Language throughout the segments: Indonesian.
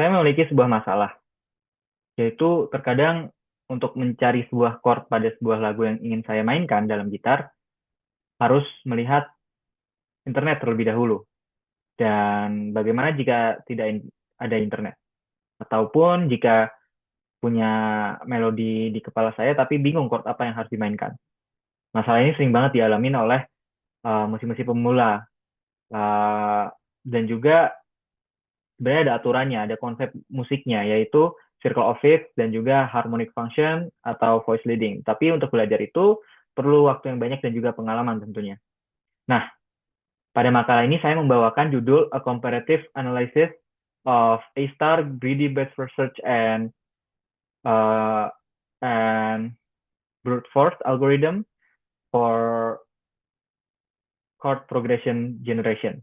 Saya memiliki sebuah masalah, yaitu terkadang untuk mencari sebuah chord pada sebuah lagu yang ingin saya mainkan dalam gitar, harus melihat internet terlebih dahulu. Dan bagaimana jika tidak ada internet? Ataupun jika punya melodi di kepala saya, tapi bingung chord apa yang harus dimainkan. Masalah ini sering banget dialamin oleh musisi pemula. Uh, dan juga sebenarnya ada aturannya, ada konsep musiknya, yaitu circle of fifth dan juga harmonic function atau voice leading. Tapi untuk belajar itu perlu waktu yang banyak dan juga pengalaman tentunya. Nah, pada makalah ini saya membawakan judul A Comparative Analysis of A-star Greedy Best Research uh, and Brute Force Algorithm for Chord Progression Generation.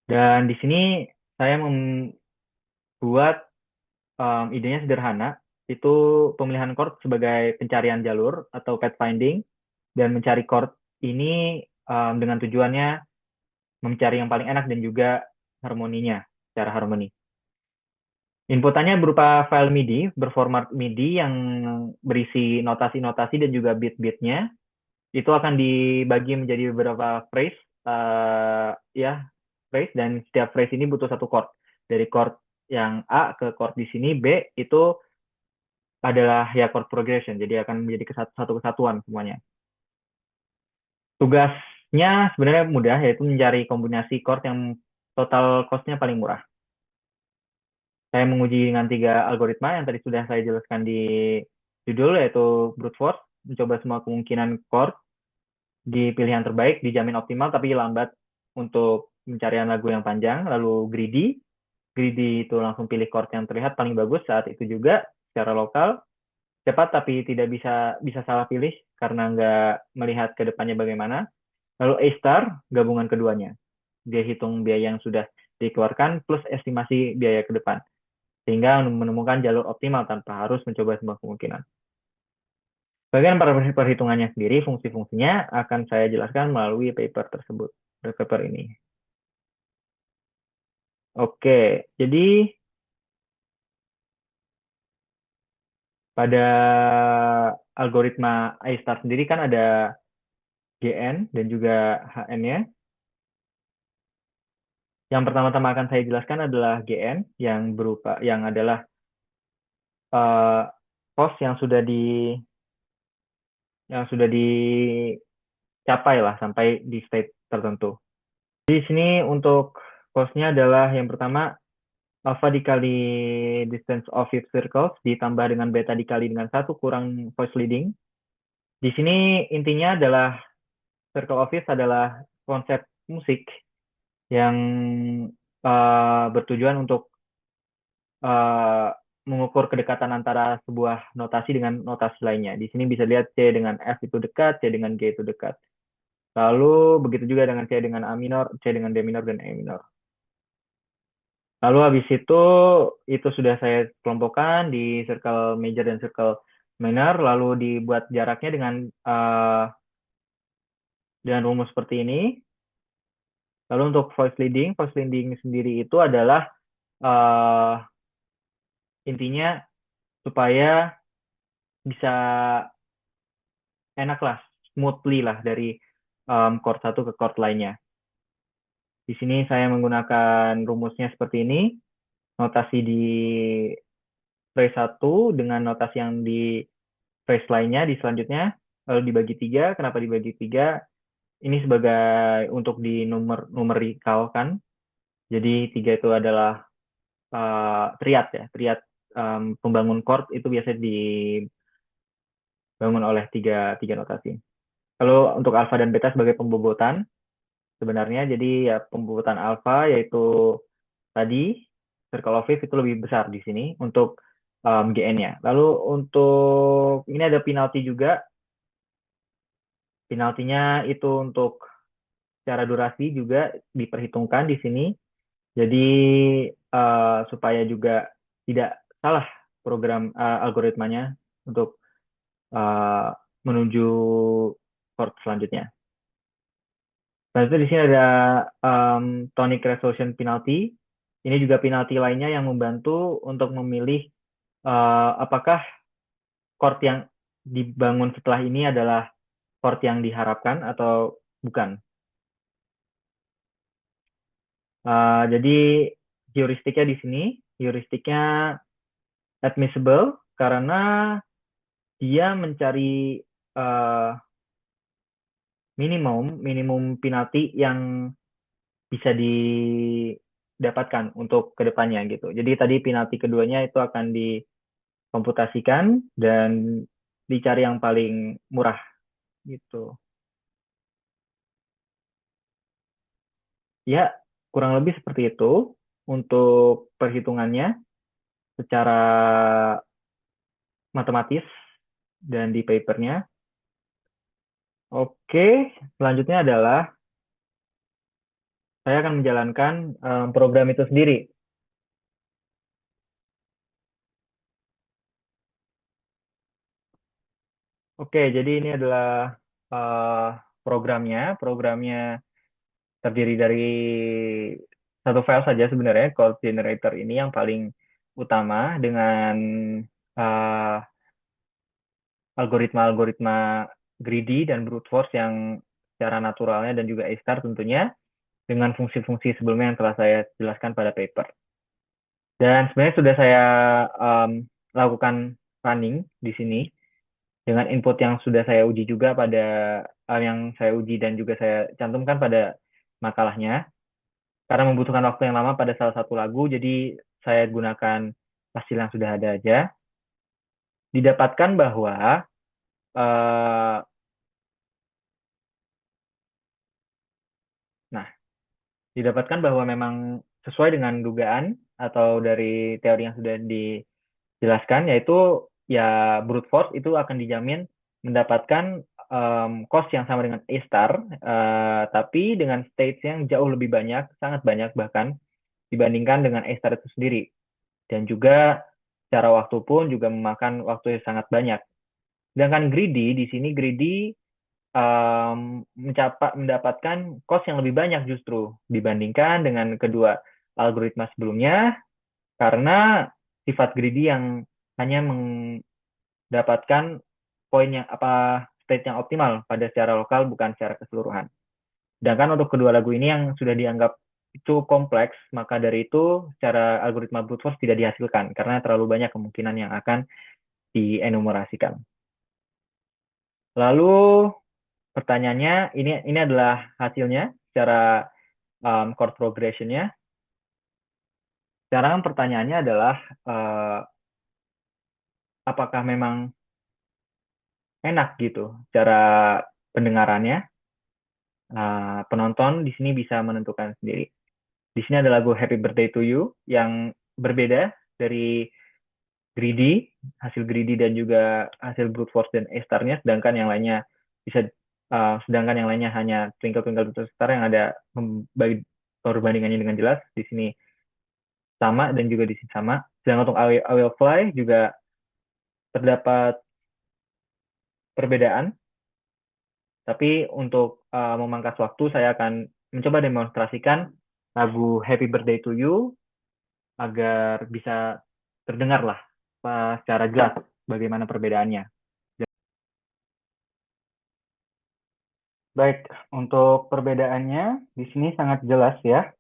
Dan di sini saya membuat idenya sederhana, itu pemilihan chord sebagai pencarian jalur atau pathfinding, dan mencari chord ini dengan tujuannya mencari yang paling enak dan juga harmoninya, secara harmoni. Inputannya berupa file MIDI berformat MIDI yang berisi notasi-notasi dan juga beat-beatnya. Itu akan dibagi menjadi beberapa phrase, ya phrase, dan setiap phrase ini butuh satu chord. Dari chord yang A ke chord di sini B itu adalah ya chord progression, jadi akan menjadi satu kesatuan semuanya. Tugasnya sebenarnya mudah, yaitu mencari kombinasi chord yang total cost-nya paling murah. Saya menguji dengan 3 algoritma yang tadi sudah saya jelaskan di judul, yaitu brute force, mencoba semua kemungkinan chord di pilihan terbaik, dijamin optimal tapi lambat untuk pencarian lagu yang panjang. Lalu greedy, greedy itu langsung pilih chord yang terlihat paling bagus saat itu juga secara lokal. Cepat tapi tidak bisa bisa salah pilih karena nggak melihat ke depannya bagaimana. Lalu A-star, gabungan keduanya. Dia hitung biaya yang sudah dikeluarkan plus estimasi biaya ke depan. Sehingga menemukan jalur optimal tanpa harus mencoba semua kemungkinan. Bagian perhitungannya sendiri, fungsi-fungsinya akan saya jelaskan melalui paper tersebut, paper ini. Oke, jadi pada algoritma A-star sendiri kan ada GN dan juga HN-nya. Yang pertama-tama akan saya jelaskan adalah GN yang adalah uh, cost yang sudah dicapai lah sampai di state tertentu. Di sini untuk cost-nya adalah yang pertama alpha dikali distance of fifth circles ditambah dengan beta dikali dengan 1 kurang voice leading. Di sini intinya adalah circle of fifth adalah konsep musik yang bertujuan untuk uh, mengukur kedekatan antara sebuah notasi dengan notasi lainnya. Di sini bisa lihat C dengan F itu dekat, C dengan G itu dekat. Lalu begitu juga dengan C dengan A minor, C dengan D minor, dan E minor. Lalu habis itu sudah saya kelompokkan di circle major dan circle minor, lalu dibuat jaraknya dengan rumus seperti ini. Lalu untuk voice leading sendiri itu adalah uh, intinya supaya bisa enak lah, smoothly lah dari chord satu ke chord lainnya. Di sini saya menggunakan rumusnya seperti ini, notasi di phrase satu dengan notasi yang di phrase lainnya di selanjutnya, lalu dibagi tiga. Kenapa dibagi tiga? Ini sebagai untuk di numerikalkan. Jadi tiga itu adalah triad ya, triad pembangun chord itu biasanya dibangun oleh tiga tiga notasi. Lalu untuk alfa dan beta sebagai pembobotan sebenarnya, jadi ya pembobotan alfa yaitu tadi circle of fifth itu lebih besar di sini untuk GN-nya. Lalu untuk ini ada penalti juga. Penaltinya itu untuk secara durasi juga diperhitungkan di sini. Jadi supaya juga tidak salah program algoritmanya untuk uh, menuju chord selanjutnya. Selanjutnya di sini ada tonic resolution penalty. Ini juga penalti lainnya yang membantu untuk memilih apakah court yang dibangun setelah ini adalah court yang diharapkan atau bukan. Jadi heuristiknya di sini, heuristiknya admissible karena dia mencari uh, minimum minimum penalti yang bisa didapatkan untuk kedepannya gitu. Jadi tadi penalti keduanya itu akan dikomputasikan dan dicari yang paling murah gitu. Ya, kurang lebih seperti itu untuk perhitungannya secara matematis dan di papernya. Oke, selanjutnya adalah saya akan menjalankan program itu sendiri. Oke, jadi ini adalah eh, programnya. Programnya terdiri dari satu file saja sebenarnya, code generator ini yang paling utama dengan eh, algoritma-algoritma greedy dan brute force yang secara naturalnya dan juga A-star tentunya dengan fungsi-fungsi sebelumnya yang telah saya jelaskan pada paper. Dan sebenarnya sudah saya um, lakukan running di sini dengan input yang sudah saya uji juga pada yang saya uji dan juga saya cantumkan pada makalahnya. Karena membutuhkan waktu yang lama pada salah satu lagu, jadi saya gunakan hasil yang sudah ada aja. Didapatkan bahwa eh, nah, didapatkan bahwa memang sesuai dengan dugaan atau dari teori yang sudah dijelaskan, yaitu ya brute force itu akan dijamin mendapatkan cost yang sama dengan A star, tapi dengan stage yang jauh lebih banyak, sangat banyak bahkan dibandingkan dengan A star itu sendiri. Dan juga secara waktu pun juga memakan waktu yang sangat banyak. Sedangkan greedy di sini greedy mendapatkan cost yang lebih banyak justru dibandingkan dengan kedua algoritma sebelumnya karena sifat greedy yang hanya mendapatkan poin yang apa state yang optimal pada secara lokal bukan secara keseluruhan. Sedangkan untuk kedua lagu ini yang sudah dianggap itu kompleks, maka dari itu secara algoritma brute force tidak dihasilkan karena terlalu banyak kemungkinan yang akan dienumerasikan. Lalu pertanyaannya, ini adalah hasilnya secara chord progression-nya. Sekarang pertanyaannya adalah uh, apakah memang enak gitu cara pendengarannya. Penonton di sini bisa menentukan sendiri. Di sini ada lagu Happy Birthday to You yang berbeda dari Greedy, hasil Greedy dan juga hasil Brute Force dan A-Star-nya, sedangkan yang lainnya bisa sedangkan yang lainnya hanya Twinkle Twinkle Little Star yang ada membagi perbandingannya dengan jelas. Di sini sama dan juga di sini sama. Sedangkan untuk I Will Fly juga terdapat perbedaan, tapi untuk memangkas waktu saya akan mencoba demonstrasikan lagu Happy Birthday to You agar bisa terdengar lah secara jelas bagaimana perbedaannya. Baik, untuk perbedaannya di sini sangat jelas ya.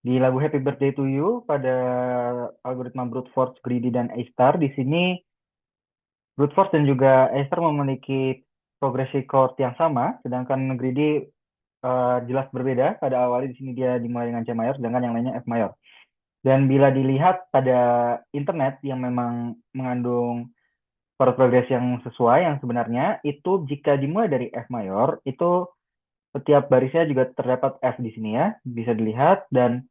Di lagu Happy Birthday to You pada algoritma brute force, greedy dan A-star di sini brute force dan juga A-star memiliki progresi chord yang sama, sedangkan greedy jelas berbeda. Pada awalnya di sini dia dimulai dengan C mayor, sedangkan yang lainnya F mayor. Dan bila dilihat pada internet yang memang mengandung chord progresi yang sesuai, yang sebenarnya itu jika dimulai dari F mayor, itu setiap barisnya juga terdapat F di sini ya, bisa dilihat dan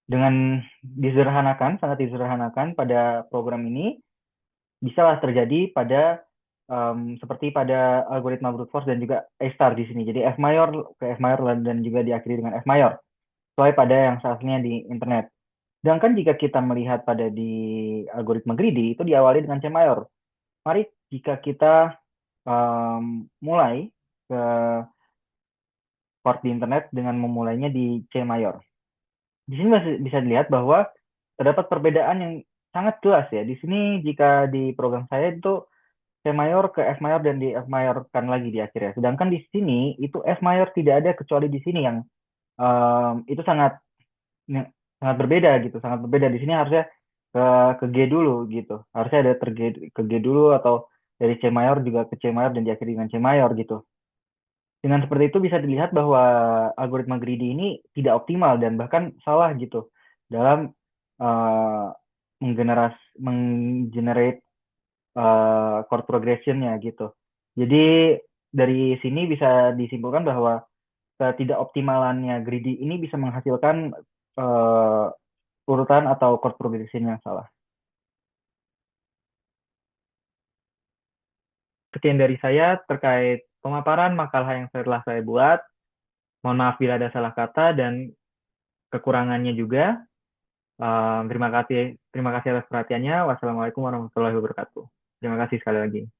dengan disederhanakan, sangat disederhanakan pada program ini, bisalah terjadi pada seperti pada algoritma brute force dan juga A star di sini. Jadi F mayor ke F mayor dan juga diakhiri dengan F mayor, sesuai pada yang seharusnya di internet. Sedangkan jika kita melihat pada di algoritma greedy, itu diawali dengan C mayor. Mari jika kita mulai ke chord di internet dengan memulainya di C mayor. di sini masih bisa dilihat bahwa terdapat perbedaan yang sangat jelas ya. Di sini jika di program saya itu C mayor ke F mayor dan di F mayor kan lagi di akhirnya. Sedangkan di sini itu F mayor tidak ada kecuali di sini yang itu sangat berbeda gitu, sangat berbeda. Di sini harusnya ke G dulu gitu. Harusnya ada ke G dulu atau dari C mayor juga ke C mayor dan diakhiri dengan C mayor gitu. Dengan seperti itu bisa dilihat bahwa algoritma greedy ini tidak optimal dan bahkan salah gitu dalam uh, menggenerate chord progressionnya gitu. Jadi dari sini bisa disimpulkan bahwa ketidakoptimalannya greedy ini bisa menghasilkan urutan atau chord progression yang salah. Sekian dari saya terkait pemaparan makalah yang telah saya buat. Mohon maaf bila ada salah kata dan kekurangannya juga. Terima kasih atas perhatiannya. Wassalamualaikum warahmatullahi wabarakatuh. Terima kasih sekali lagi.